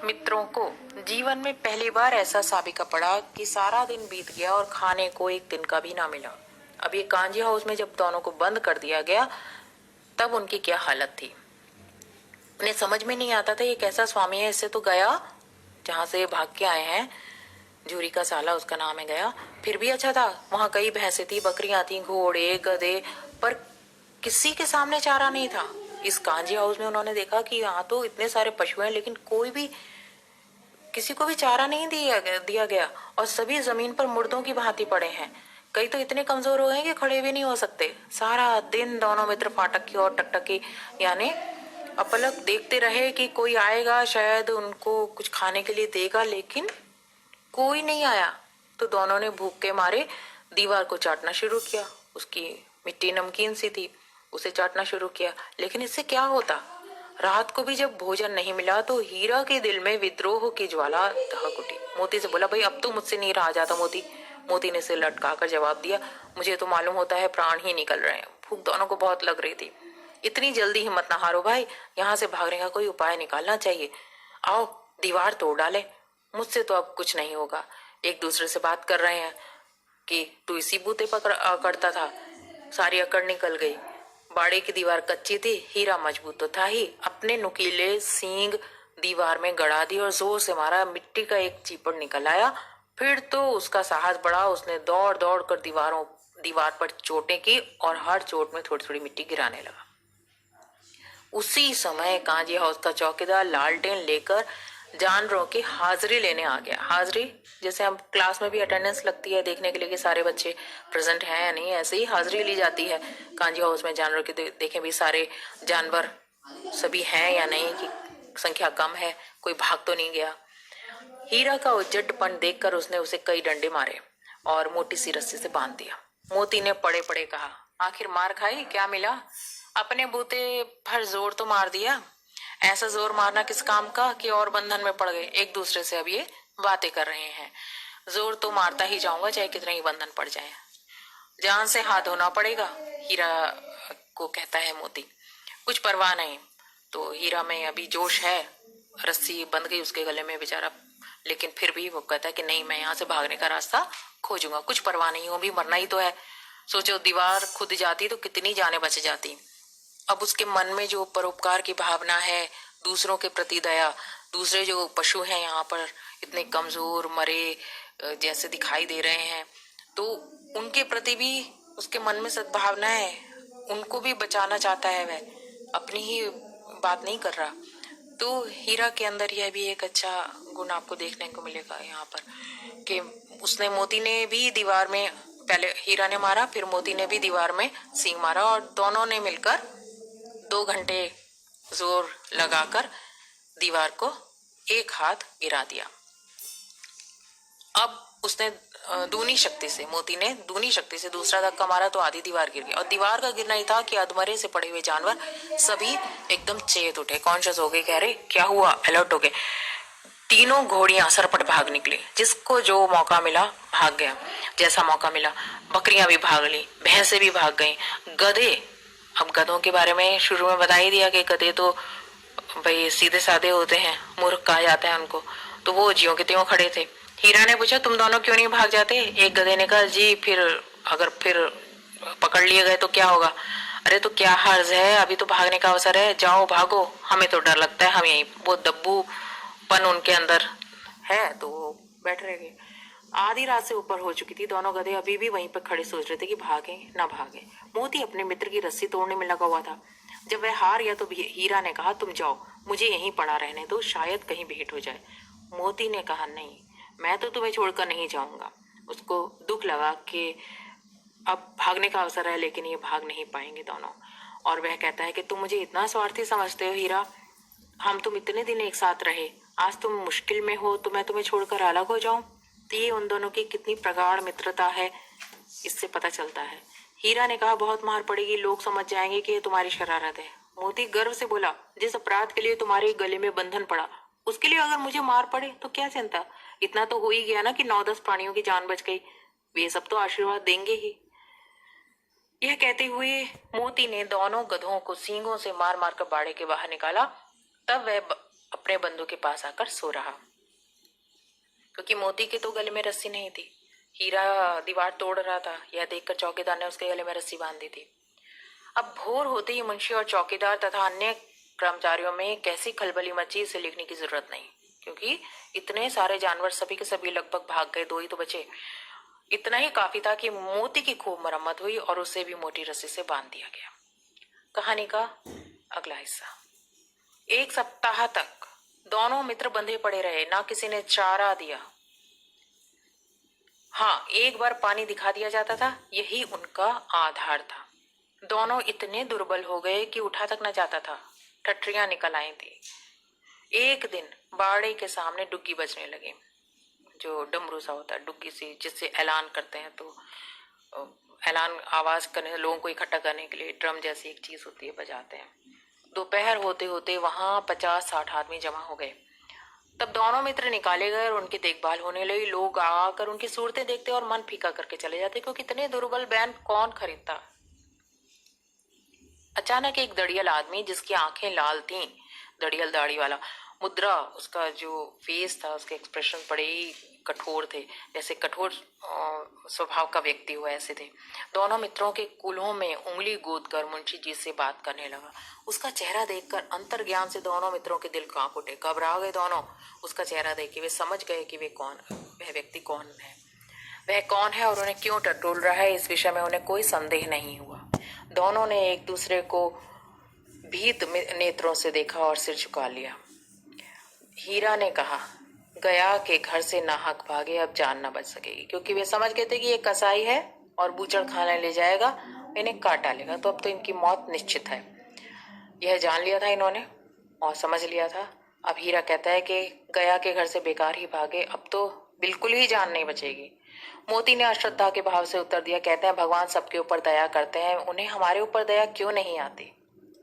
मित्रों को जीवन में पहली बार ऐसा साबिका पड़ा कि सारा दिन बीत गया और खाने को एक दिन का भी ना मिला। अब ये कांजी हाउस में जब दोनों को बंद कर दिया गया तब उनकी क्या हालत थी। उन्हें समझ में नहीं आता था ये कैसा स्वामी है। इससे तो गया जहां से भाग के आए हैं, जूरी का साला उसका नाम है गया, फिर भी अच्छा था। वहां कई भैंसें थी, बकरियां थी, घोड़े गधे, पर किसी के सामने चारा नहीं था। इस कांजी हाउस में उन्होंने देखा कि यहाँ तो इतने सारे पशु हैं लेकिन कोई भी किसी को भी चारा नहीं दिया गया और सभी जमीन पर मुर्दों की भांति पड़े हैं। कई तो इतने कमजोर हो गए कि खड़े भी नहीं हो सकते। सारा दिन दोनों मित्र फाटक की ओर टकटकी यानी अपलक देखते रहे कि कोई आएगा, शायद उनको कुछ खाने के लिए देगा, लेकिन कोई नहीं आया। तो दोनों ने भूख के मारे दीवार को चाटना शुरू किया। उसकी मिट्टी नमकीन सी थी, उसे चाटना शुरू किया, लेकिन इससे क्या होता। रात को भी जब भोजन नहीं मिला तो हीरा के दिल में विद्रोह की ज्वाला दहक उठी। मोती से बोला, भाई अब तो मुझसे नहीं रहा जाता मोती। मोती ने सिर लटकाकर जवाब दिया, मुझे तो मालूम होता है प्राण ही निकल रहे हैं। भूख दोनों को बहुत लग रही थी। इतनी जल्दी हिम्मत ना हारो भाई, यहाँ से भागने का कोई उपाय निकालना चाहिए। आओ दीवार तोड़ डाले, मुझसे तो अब कुछ नहीं होगा। एक दूसरे से बात कर रहे हैं कि तू इसी बूते पर अकड़ता था, सारी अकड़ निकल गई। बाड़े की दीवार कच्ची थी, हीरा मजबूत तो था ही। अपने नुकीले सींग दीवार में गड़ा दी और जोर से मारा। मिट्टी का एक चीपड़ निकल आया। फिर तो उसका साहस बढ़ा। उसने दौड़ दौड़ कर दीवार पर चोटें की और हर चोट में थोड़ी थोड़ी मिट्टी गिराने लगा। उसी समय कांजी हाउस का चौकीदार लालटेन लेकर जानवरों की हाजिरी लेने आ गया। हाजिरी जैसे हम क्लास में भी अटेंडेंस लगती है देखने के लिए कि सारे बच्चे प्रेजेंट हैं या नहीं, ऐसे ही हाजिरी ली जाती है कांजी हाउस में जानवरों की। देखें भी सारे जानवर सभी हैं या नहीं, कि संख्या कम है, कोई भाग तो नहीं गया। हीरा का उज्जटपन देखकर उसने उसे कई डंडे मारे और मोटी सी रस्सी से बांध दिया। मोती ने पड़े पड़े कहा, आखिर मार खाई, क्या मिला? अपने बूते भर जोर तो मार दिया। ऐसा जोर मारना किस काम का कि और बंधन में पड़ गए। एक दूसरे से अब ये बातें कर रहे हैं। जोर तो मारता ही जाऊंगा चाहे कितने ही बंधन पड़ जाए, जान से हाथ धोना पड़ेगा, हीरा को कहता है मोती। कुछ परवाह नहीं। तो हीरा में अभी जोश है, रस्सी बंध गई उसके गले में बेचारा, लेकिन फिर भी वो कहता है कि नहीं, मैं यहाँ से भागने का रास्ता खोजूंगा। कुछ परवाह नहीं हो, भी मरना ही तो है। सोचो दीवार खुद जाती तो कितनी जाने बच जाती। अब उसके मन में जो परोपकार की भावना है, दूसरों के प्रति दया, दूसरे जो पशु हैं यहाँ पर इतने कमजोर मरे जैसे दिखाई दे रहे हैं, तो उनके प्रति भी उसके मन में सद्भावना है। उनको भी बचाना चाहता है, वह अपनी ही बात नहीं कर रहा। तो हीरा के अंदर यह भी एक अच्छा गुण आपको देखने को मिलेगा यहाँ पर कि उसने मोती ने भी दीवार में, पहले हीरा ने मारा फिर मोती ने भी दीवार में सींग मारा और दोनों ने मिलकर 2 घंटे जोर लगाकर दीवार को एक हाथ गिरा दिया। अब उसने दूनी शक्ति से, मोती ने दूनी शक्ति से दूसरा धक्का मारा तो आधी दीवार गिर गई। और दीवार का गिरना ही था कि अधमरे से पड़े हुए जानवर सभी एकदम चेत उठे, कॉन्शियस हो गए, कह रहे क्या हुआ, अलर्ट हो गए। तीनों घोड़ियां सरपट भाग निकली, जिसको जो मौका मिला भाग गया, जैसा मौका मिला। बकरियां भी भाग ली, भैंसे भी भाग गई, गधे, अब गधों के बारे में शुरू में बता ही दिया कि गधे तो भाई सीधे साधे होते हैं, मूर्ख कहा जाता है उनको, तो वो ज्यों के त्यों खड़े थे। हीरा ने पूछा, तुम दोनों क्यों नहीं भाग जाते? एक गधे ने कहा, जी फिर अगर फिर पकड़ लिए गए तो क्या होगा? अरे तो क्या हर्ज है, अभी तो भागने का अवसर है, जाओ भागो, हमें तो डर लगता है, हम यहीं, वो दब्बूपन उनके अंदर है तो वो बैठ रहे। आधी रात से ऊपर हो चुकी थी। दोनों गधे अभी भी वहीं पर खड़े सोच रहे थे कि भागे ना भागे। मोती अपने मित्र की रस्सी तोड़ने में लगा हुआ था। जब वह हार गया तो हीरा ने कहा, तुम जाओ, मुझे यहीं पड़ा रहने दो, शायद कहीं भेंट हो जाए। मोती ने कहा, नहीं, मैं तो तुम्हें छोड़कर नहीं जाऊंगा। उसको दुख लगा कि अब भागने का अवसर है लेकिन ये भाग नहीं पाएंगे दोनों। और वह कहता है कि तुम मुझे इतना स्वार्थी समझते हो हीरा, हम तुम इतने दिन एक साथ रहे, आज तुम मुश्किल में हो तो मैं तुम्हें छोड़कर अलग हो जाऊं? तो ये उन दोनों की कितनी प्रगाढ़ मित्रता है, इससे पता चलता है। हीरा ने कहा, बहुत मार पड़ेगी, लोग समझ जाएंगे कि ये तुम्हारी शरारत है। मोती गर्व से बोला, जिस अपराध के लिए तुम्हारे गले में बंधन पड़ा, उसके लिए अगर मुझे मार पड़े तो क्या चिंता, इतना तो हो ही गया ना कि 9-10 प्राणियों की जान बच गई, वे सब तो आशीर्वाद देंगे ही। यह कहते हुए मोती ने दोनों गधों को सींगों से मार मार कर बाड़े के बाहर निकाला। तब वह अपने बंधु के पास आकर सो रहा, क्योंकि मोती के तो गले में रस्सी नहीं थी। हीरा दीवार तोड़ रहा था, यह देखकर चौकीदार ने उसके गले में रस्सी बांध दी थी। अब भोर होते ही मुंशी और चौकीदार तथा अन्य कर्मचारियों में कैसी खलबली मची, इसे लिखने की जरूरत नहीं, क्योंकि इतने सारे जानवर सभी के सभी लगभग भाग गए, 2 ही तो बचे। इतना ही काफी था कि मोती की खूब मरम्मत हुई और उसे भी मोटी रस्सी से बांध दिया गया। कहानी का अगला हिस्सा। 1 सप्ताह तक दोनों मित्र बंधे पड़े रहे, ना किसी ने चारा दिया। हाँ, एक बार पानी दिखा दिया जाता था, यही उनका आधार था। दोनों इतने दुर्बल हो गए कि उठा तक न जाता था, टट्रियां निकल आई थी। एक दिन बाड़े के सामने डुग्गी बजने लगी, जो डमरू सा होता है, डुग्गी सी, जिससे ऐलान करते हैं, तो ऐलान आवाज करने, लोगों को इकट्ठा करने के लिए ड्रम जैसी एक चीज होती है, बजाते हैं। दोपहर होते होते वहां 50-60 आदमी जमा हो गए। तब दोनों मित्र निकाले गए और उनकी देखभाल होने लगी। लोग आकर उनकी सूरतें देखते और मन फीका करके चले जाते, क्योंकि इतने दुर्बल बैंड कौन खरीदता। अचानक एक दड़ियल आदमी, जिसकी आंखें लाल थीं, दड़ियल दाढ़ी वाला, मुद्रा, उसका जो फेस था, उसके एक्सप्रेशन बड़े ही कठोर थे, जैसे कठोर स्वभाव का व्यक्ति हुआ ऐसे थे। दोनों मित्रों के कूल्हों में उंगली गोद कर मुंशी जी से बात करने लगा। उसका चेहरा देखकर अंतर्ज्ञान से दोनों मित्रों के दिल कांप उठे, घबरा गए दोनों। उसका चेहरा देख के वे समझ गए कि वह व्यक्ति कौन है, वह कौन है और उन्हें क्यों टटोल रहा है। इस विषय में उन्हें कोई संदेह नहीं हुआ। दोनों ने एक दूसरे को भीत नेत्रों से देखा और सिर झुका लिया। हीरा ने कहा, गया के घर से नाहक भागे, अब जान न बच सकेगी, क्योंकि वे समझ गए थे कि ये कसाई है और बूचड़ खाने ले जाएगा, इन्हें काट डालेगा, तो अब तो इनकी मौत निश्चित है। यह जान लिया था इन्होंने और समझ लिया था। अब हीरा कहता है कि गया के घर से बेकार ही भागे, अब तो बिल्कुल ही जान नहीं बचेगी। मोती ने अश्रद्धा के भाव से उत्तर दिया, कहते हैं भगवान सबके ऊपर दया करते हैं, उन्हें हमारे ऊपर दया क्यों नहीं आती।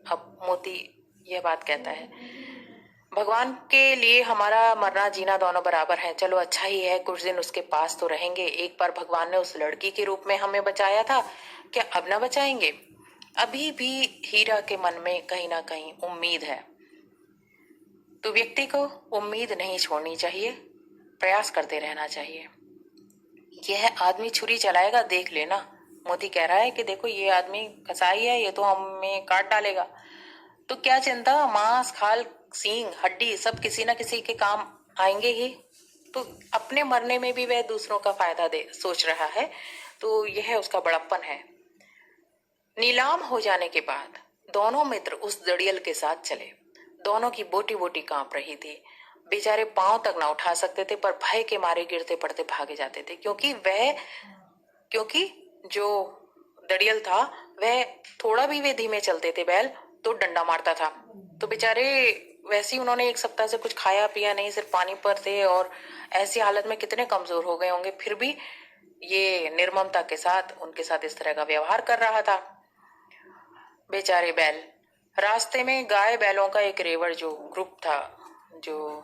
अब मोती यह बात कहता है, भगवान के लिए हमारा मरना जीना दोनों बराबर है। चलो अच्छा ही है, कुछ दिन उसके पास तो रहेंगे। एक बार भगवान ने उस लड़की के रूप में हमें बचाया था, क्या अब ना बचाएंगे। अभी भी हीरा के मन में कहीं ना कहीं उम्मीद है। तो व्यक्ति को उम्मीद नहीं छोड़नी चाहिए, प्रयास करते रहना चाहिए। यह आदमी छुरी चलाएगा, देख लेना। मोती कह रहा है कि देखो ये आदमी कसाई है, ये तो हमें काट डालेगा, तो क्या चिंता, मांस खाल सींग हड्डी सब किसी ना किसी के काम आएंगे ही। तो अपने मरने में भी वह दूसरों का फायदा दे सोच रहा है, तो यह उसका बड़प्पन है। नीलाम हो जाने के बाद दोनों मित्र उस दड़ियल के साथ चले। दोनों की बोटी बोटी कांप रही थी, बेचारे पांव तक ना उठा सकते थे, पर भय के मारे गिरते पड़ते भागे जाते थे, क्योंकि जो दड़ियल था वह थोड़ा भी वे धीमे चलते थे बैल तो डंडा मारता था। तो बेचारे वैसे ही उन्होंने 1 सप्ताह से कुछ खाया पिया नहीं, सिर्फ पानी पर थे और ऐसी हालत में कितने कमजोर हो गए होंगे, फिर भी ये निर्ममता के साथ उनके साथ इस तरह का व्यवहार कर रहा था। बेचारे बैल। रास्ते में गाय बैलों का एक रेवड़ जो ग्रुप था, जो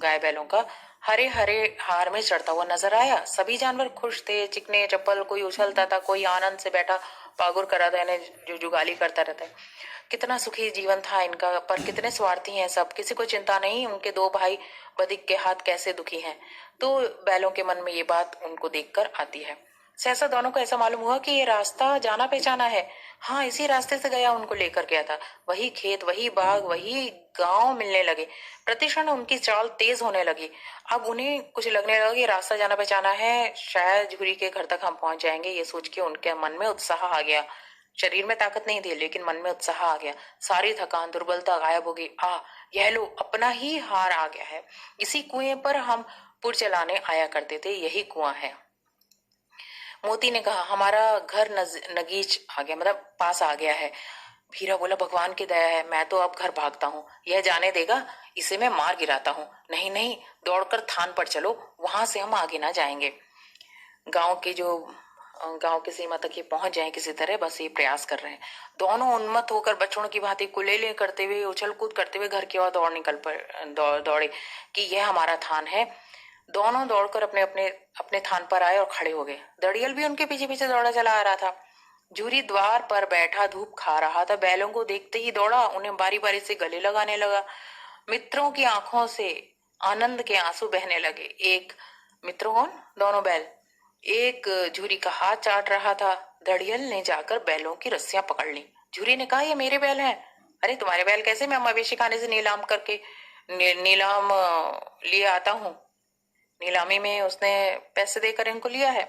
गाय बैलों का, हरे हरे हार में चढ़ता हुआ नजर आया। सभी जानवर खुश थे, चिकने चप्पल, कोई उछलता था, कोई आनंद से बैठा पागुर कर रहा था, यानी जो जुगाली करता रहता है। कितना सुखी जीवन था इनका, पर कितने स्वार्थी हैं सब, किसी को चिंता नहीं उनके 2 भाई बदिक के हाथ कैसे दुखी हैं। तो बैलों के मन में ये बात उनको देखकर आती है। सहसा दोनों को ऐसा मालूम हुआ कि ये रास्ता जाना पहचाना है। हाँ, इसी रास्ते से गया उनको लेकर गया था। वही खेत, वही बाग, वही गांव मिलने लगे। प्रतिक्षण उनकी चाल तेज होने लगी। अब उन्हें कुछ लगने लगा कि रास्ता जाना पहचाना है, शायद झुरी के घर तक हम पहुंच जाएंगे। ये सोच के उनके मन में उत्साह आ गया। शरीर में ताकत नहीं थी, लेकिन मन में उत्साह आ गया। सारी थकान दुर्बलता गायब हो गई। यह लो, अपना ही हार आ गया है। इसी कुएं पर हम पुर चलाने आया करते थे, यही कुआं है। मोती ने कहा, हमारा घर नगीच आ गया, मतलब पास आ गया है। हीरा बोला, भगवान की दया है, मैं तो अब घर भागता हूँ, यह जाने देगा, इसे मैं मार गिराता हूँ। नहीं नहीं, दौड़कर थान पर चलो, वहां से हम आगे ना जाएंगे। गांव की सीमा तक ये पहुंच जाए किसी तरह, बस ये प्रयास कर रहे हैं। दोनों उन्मत्त होकर बच्चों की भांति कुलेले करते हुए, उछल कूद करते हुए घर की ओर दौड़े कि यह हमारा थान है। दोनों दौड़कर अपने अपने अपने थान पर आए और खड़े हो गए। दड़ियल भी उनके पीछे पीछे दौड़ा चला आ रहा था। जूरी द्वार पर बैठा धूप खा रहा था। बैलों को देखते ही दौड़ा, उन्हें बारी बारी से गले लगाने लगा। मित्रों की आंखों से आनंद के आंसू बहने लगे। एक मित्रों कौन? दोनों बैल। एक झूरी का हाथ चाट रहा था। दड़ियल ने जाकर बैलों की रस्सियां पकड़ ली। झूरी ने कहा, ये मेरे बैल हैं। अरे तुम्हारे बैल कैसे? मैं मवेशी खाने से नीलाम करके नीलाम लिए आता हूँ। नीलामी में उसने पैसे देकर इनको लिया है।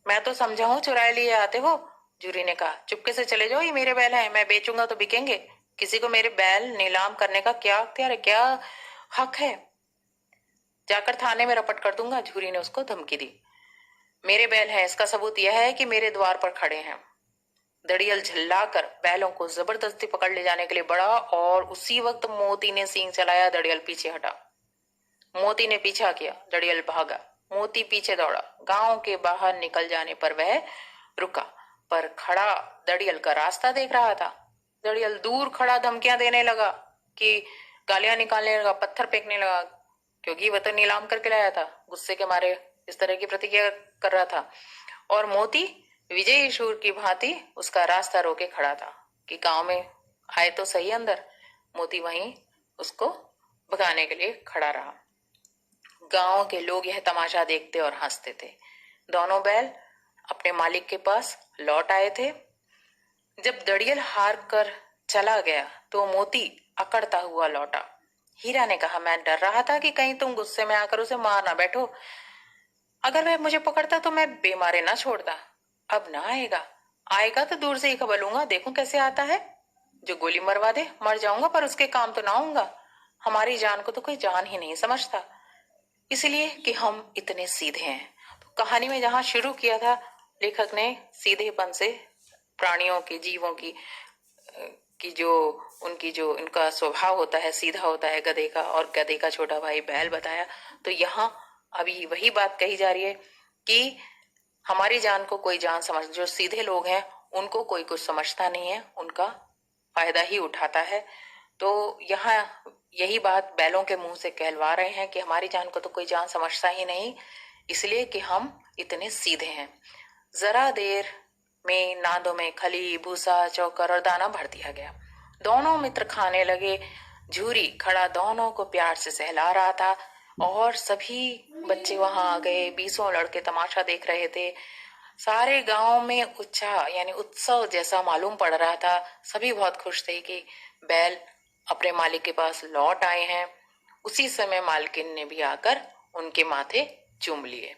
मैं तो समझा हूँ चुराए लिए आते हो। जूरी ने कहा, चुपके से चले जाओ, ये मेरे बैल हैं, मैं बेचूंगा तो बिकेंगे। किसी को मेरे बैल नीलाम करने का क्या अख्तियार है, क्या हक है? जाकर थाने में रपट कर दूंगा। झूरी ने उसको धमकी दी। मेरे बैल हैं, इसका सबूत यह है कि मेरे द्वार पर खड़े हैं। दड़ियल झल्लाकर बैलों को जबरदस्ती पकड़ ले जाने के लिए बढ़ा और उसी वक्त मोती ने सींग चलाया। दड़ियल पीछे हटा। मोती ने पीछा किया। दड़ियल भागा। मोती पीछे दौड़ा। गांव के बाहर निकल जाने पर वह रुका, पर खड़ा दड़ियल का रास्ता देख रहा था। दड़ियल दूर खड़ा धमकियां देने लगा, कि गालियां निकालने लगा, पत्थर फेंकने लगा, क्योंकि वह तो नीलाम करके लाया था। गुस्से के मारे इस तरह की प्रतिक्रिया कर रहा था। और मोती विजयी शूर की भांति उसका रास्ता रोके खड़ा था, कि गांव में आए तो सही अंदर। मोती वहीं उसको भगाने के लिए खड़ा रहा। गांव के लोग यह तमाशा देखते और हंसते थे। दोनों बैल अपने मालिक के पास लौट आए थे। जब दड़ियल हार कर चला गया तो मोती अकड़ता हुआ लौटा। हीरा ने कहा, मैं डर रहा था कि कहीं तुम गुस्से में आकर उसे मार ना बैठो। अगर वह मुझे पकड़ता तो मैं बेमारे ना छोड़ता। अब ना आएगा। आएगा तो दूर से ही खबर लूंगा, देखूं कैसे आता है। जो गोली मरवा दे, मर जाऊंगा, पर उसके काम तो ना आऊंगा। हमारी जान को तो कोई जान ही नहीं समझता, इसलिए कि हम इतने सीधे हैं। तो कहानी में जहां शुरू किया था, लेखक ने सीधेपन से प्राणियों की, जीवों की की जो उनकी जो इनका स्वभाव होता है, सीधा होता है गधे का, और गधे का छोटा भाई बैल बताया। तो यहाँ अभी वही बात कही जा रही है कि हमारी जान को कोई जान समझ, जो सीधे लोग हैं उनको कोई कुछ समझता नहीं है, उनका फायदा ही उठाता है। तो यहाँ यही बात बैलों के मुंह से कहलवा रहे हैं कि हमारी जान को तो कोई जान समझता ही नहीं, इसलिए कि हम इतने सीधे हैं। जरा देर में नादों में खली, भूसा, चौकर और दाना भर दिया गया। दोनों मित्र खाने लगे। झूरी खड़ा दोनों को प्यार से सहला रहा था और सभी बच्चे वहां आ गए। 20 लड़के तमाशा देख रहे थे। सारे गांव में उत्साह यानी उत्सव जैसा मालूम पड़ रहा था। सभी बहुत खुश थे कि बैल अपने मालिक के पास लौट आए हैं। उसी समय मालकिन ने भी आकर उनके माथे चूम लिए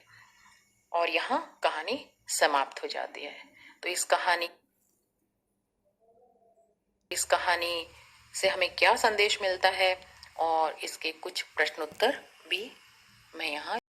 और यहाँ कहानी समाप्त हो जाती है। तो इस कहानी से हमें क्या संदेश मिलता है और इसके कुछ प्रश्नोत्तर भी मैं यहाँ